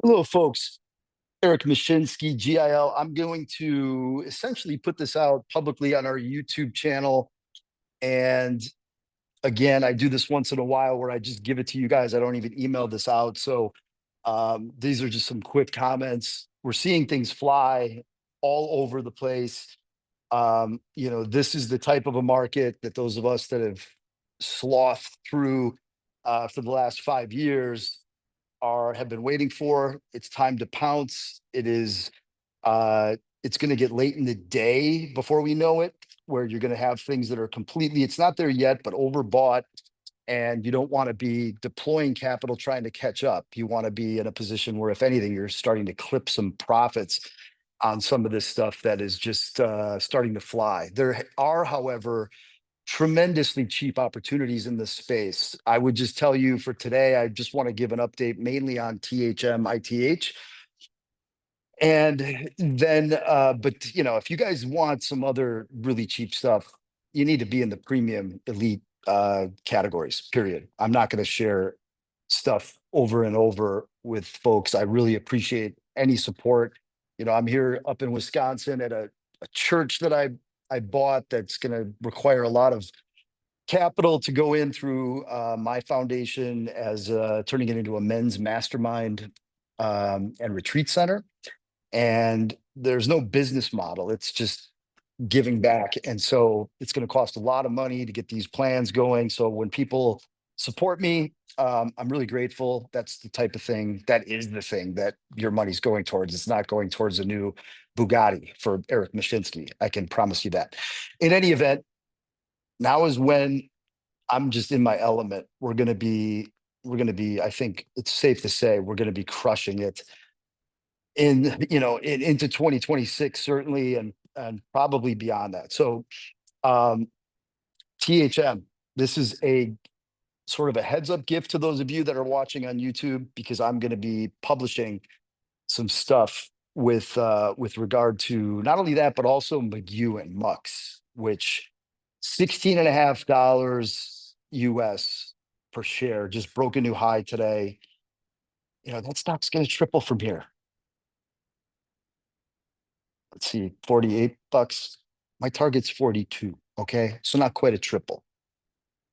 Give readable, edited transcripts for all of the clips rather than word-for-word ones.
Hello, folks. Eric Mashinsky, GIL. I'm going to essentially put this out publicly on our YouTube channel. And again, I do this once in a while where I just give it to you guys. I don't even email this out. So these are just some quick comments. We're seeing things fly all over the place. This is the type of a market that those of us that have slothed through for the last 5 years have been waiting for. It's time to pounce. It's going to get late in the day before we know it, where you're going to have things that are completely, it's not there yet, but overbought. And you don't want to be deploying capital trying to catch up. You want to be in a position where, if anything, you're starting to clip some profits on some of this stuff that is just starting to fly. There are, however, tremendously cheap opportunities in this space. I would just tell you for today, I just want to give an update mainly on THM, ITH. And then, if you guys want some other really cheap stuff, you need to be in the premium elite categories, period. I'm not going to share stuff over and over with folks. I really appreciate any support. I'm here up in Wisconsin at a church that I bought that's going to require a lot of capital to go in through my foundation as turning it into a men's mastermind and retreat center. And there's no business model. It's just giving back. And so it's going to cost a lot of money to get these plans going. So when people support me, I'm really grateful. That's the type of thing, that is the thing that your money's going towards. It's not going towards a new Bugatti for Eric Mashinsky. I can promise you that. In any event, now is when I'm just in my element. We're going to be, I think it's safe to say, we're going to be crushing it into 2026, certainly, and probably beyond that. So THM, this is a sort of a heads up gift to those of you that are watching on YouTube, because I'm going to be publishing some stuff with regard to not only that, but also McEwen MUX, which $16.50 US per share just broke a new high today. That stock's going to triple from here. Let's see, 48 bucks. My target's 42. Okay. So not quite a triple.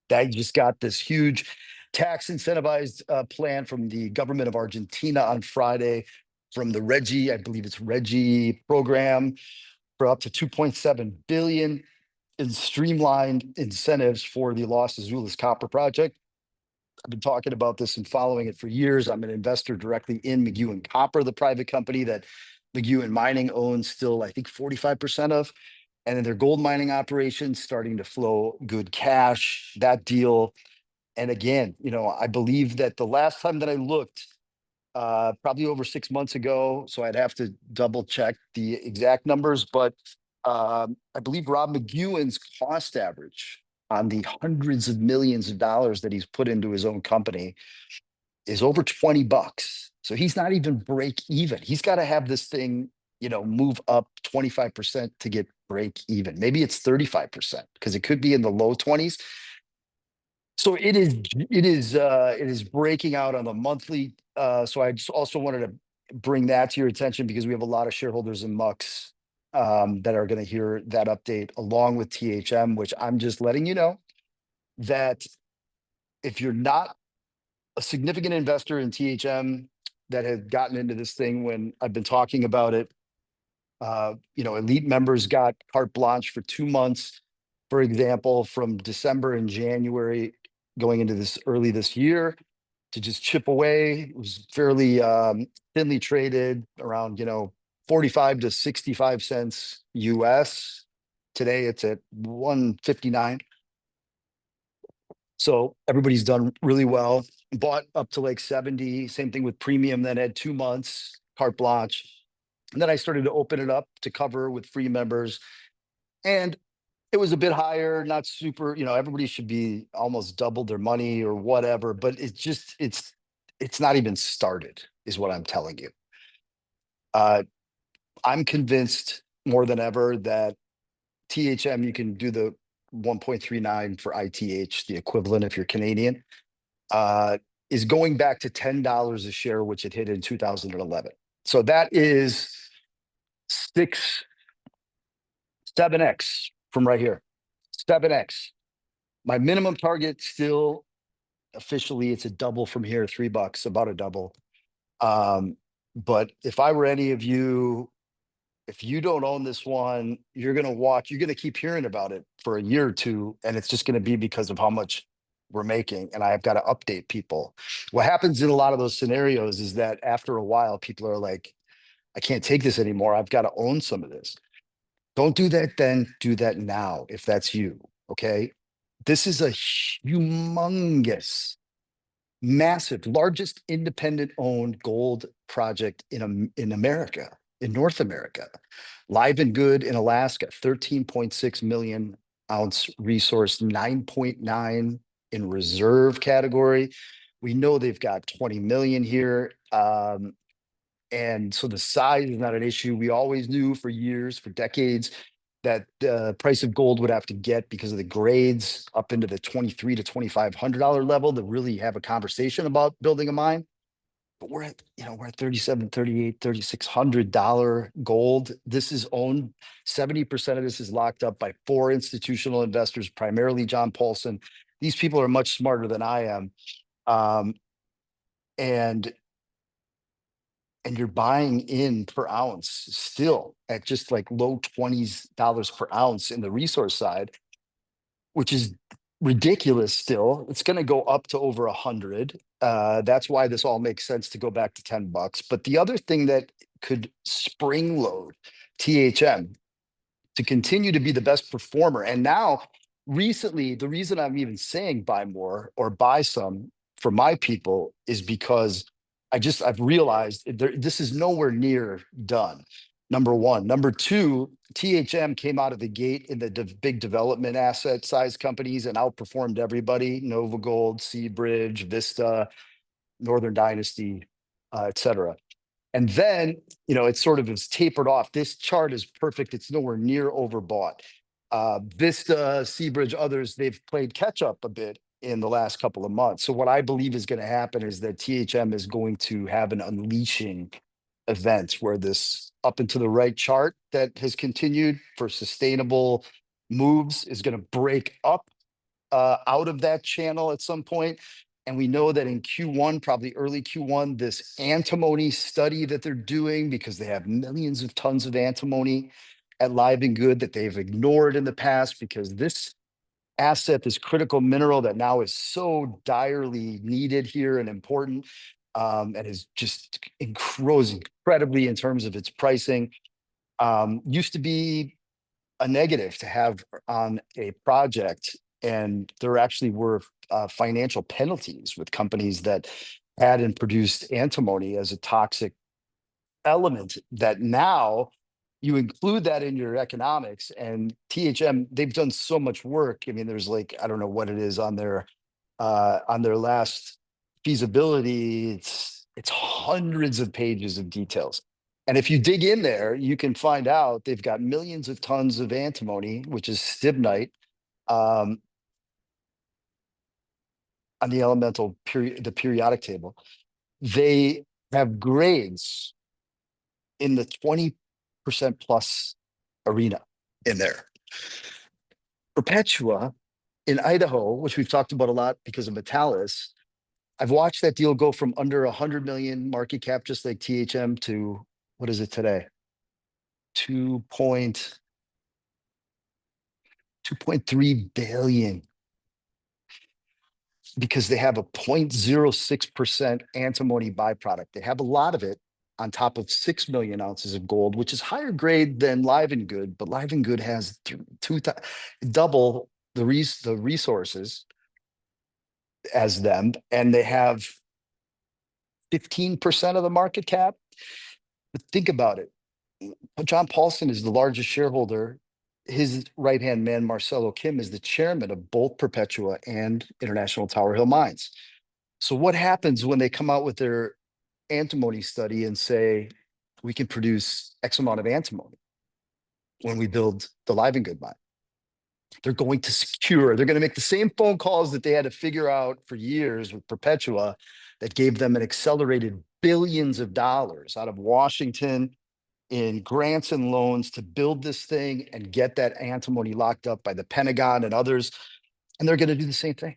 They just got this huge tax incentivized plan from the government of Argentina on Friday, from the I believe it's Reggie program, for up to 2.7 billion in streamlined incentives for the Los Azules copper project. I've been talking about this and following it for years. I'm an investor directly in McEwen Copper, the private company that McEwen Mining owns still, I think, 45% of. And then their gold mining operations starting to flow good cash, that deal. And again, I believe that the last time that I looked, probably over 6 months ago, so I'd have to double check the exact numbers, but I believe Rob McEwen's cost average on the hundreds of millions of dollars that he's put into his own company is over 20 bucks. So he's not even break even. He's got to have this thing, move up 25% to get break even. Maybe it's 35%, because it could be in the low 20s. So it is breaking out on the monthly. So I just also wanted to bring that to your attention, because we have a lot of shareholders in MUX that are going to hear that update along with THM, which I'm just letting you know that if you're not a significant investor in THM that had gotten into this thing when I've been talking about it, elite members got carte blanche for 2 months, for example, from December and January going into this year, to just chip away. It was fairly thinly traded around 45 to 65 cents US. Today it's at 159. So everybody's done really well. Bought up to like 70. Same thing with premium, then had 2 months carte blanche. And then I started to open it up to cover with free members. And it was a bit higher, not super, everybody should be almost double their money or whatever, but it's not even started, is what I'm telling you. I'm convinced more than ever that THM, you can do the 1.39 for ITH, the equivalent if you're Canadian. is going back to $10 a share, which it hit in 2011. So that is 7x from right here. 7x. My minimum target still officially, it's a double from here, $3, about a double. But if I were any of you, if you don't own this one, you're going to keep hearing about it for a year or two, and it's just going to be because of how much we're making, and I've got to update people. What happens in a lot of those scenarios is that after a while, people are like, I can't take this anymore. I've got to own some of this. Don't do that then, do that now, if that's you, okay? This is a humongous, massive, largest independent owned gold project in America, in North America. Livengood in Alaska, 13.6 million ounce resource, 9.9 in reserve category. We know they've got 20 million here. And so the size is not an issue. We always knew for years, for decades, that the price of gold would have to get, because of the grades, up into the $2,300 to $2,500 level to really have a conversation about building a mine. But we're at $3,700, $3,800, $3,600 gold. This is owned, 70% of this is locked up by 4 institutional investors, primarily John Paulson. These people are much smarter than I am. And you're buying in per ounce still at just like low $20s per ounce in the resource side, which is ridiculous still. It's going to go up to over 100. That's why this all makes sense to go back to $10. But the other thing that could spring load THM to continue to be the best performer, and now recently, the reason I'm even saying buy more or buy some for my people is because I've realized this is nowhere near done. Number one. Number two, THM came out of the gate in the big development asset size companies and outperformed everybody: Nova Gold, Seabridge, Vista, Northern Dynasty, et cetera. And then, it sort of is tapered off. This chart is perfect. It's nowhere near overbought. Vista, Seabridge, others, they've played catch up a bit in the last couple of months. So what I believe is going to happen is that THM is going to have an unleashing event where this up and to the right chart that has continued for sustainable moves is going to break up out of that channel at some point. And we know that in Q1, probably early Q1, this antimony study that they're doing, because they have millions of tons of antimony at Livengood that they've ignored in the past, because this asset, this critical mineral that now is so direly needed here and important, and is just grows incredibly in terms of its pricing, used to be a negative to have on a project. And there actually were financial penalties with companies that had and produced antimony as a toxic element, that now you include that in your economics. And THM, they've done so much work. I mean, there's like, I don't know what it is on their last feasibility. It's hundreds of pages of details. And if you dig in there, you can find out they've got millions of tons of antimony, which is stibnite, on the elemental period, the periodic table. They have grades in the 20% plus arena in there. Perpetua in Idaho, which we've talked about a lot because of Metallis, I've watched that deal go from under 100 million market cap, just like THM, to what is it today? 2.3 billion, because they have a 0.06% antimony byproduct. They have a lot of it on top of 6 million ounces of gold, which is higher grade than Livengood, but Livengood has double the resources as them, and they have 15% of the market cap. But think about it. John Paulson is the largest shareholder. His right-hand man, Marcelo Kim, is the chairman of both Perpetua and International Tower Hill Mines. So what happens when they come out with their antimony study and say, we can produce X amount of antimony when we build the Livengood mine? They're going to make the same phone calls that they had to figure out for years with Perpetua that gave them an accelerated billions of dollars out of Washington in grants and loans to build this thing and get that antimony locked up by the Pentagon and others. And they're going to do the same thing.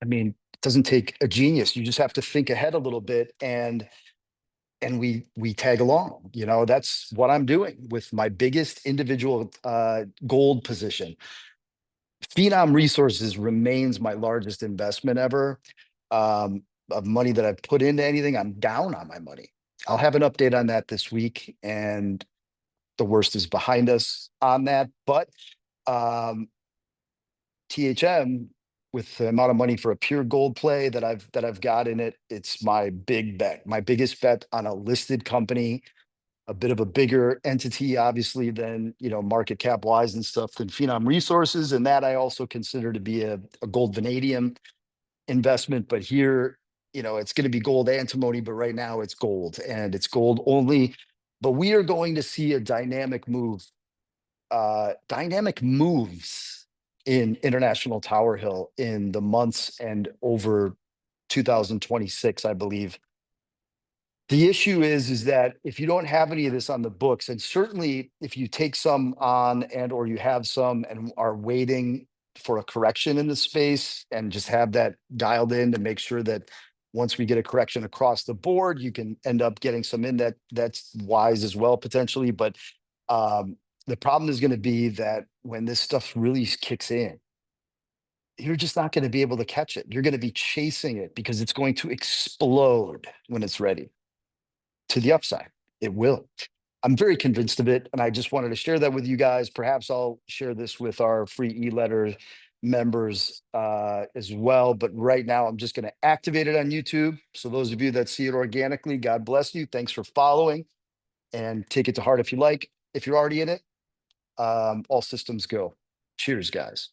I mean, it doesn't take a genius. You just have to think ahead a little bit, and we tag along. You know, that's what I'm doing with my biggest individual gold position. Phenom Resources remains my largest investment ever. Of money that I've put into anything, I'm down on my money. I'll have an update on that this week, and the worst is behind us on that. But THM, with the amount of money for a pure gold play that I've got in it, it's my big bet, my biggest bet on a listed company, a bit of a bigger entity, obviously, than, you know, market cap wise and stuff, than Phenom Resources. And that I also consider to be a gold vanadium investment. But here, you know, it's going to be gold antimony, but right now it's gold, and it's gold only. But we are going to see a dynamic moves in International Tower Hill in the months and over 2026, I believe. The issue is that if you don't have any of this on the books, and certainly if you take some on and or you have some and are waiting for a correction in the space, and just have that dialed in to make sure that once we get a correction across the board, you can end up getting some in that's wise as well, potentially. But the problem is going to be that when this stuff really kicks in, you're just not going to be able to catch it. You're going to be chasing it because it's going to explode when it's ready to the upside. It will. I'm very convinced of it, and I just wanted to share that with you guys. Perhaps I'll share this with our free e-letter members as well. But right now, I'm just going to activate it on YouTube. So those of you that see it organically, God bless you. Thanks for following, and take it to heart if you like. If you're already in it, all systems go. Cheers, guys.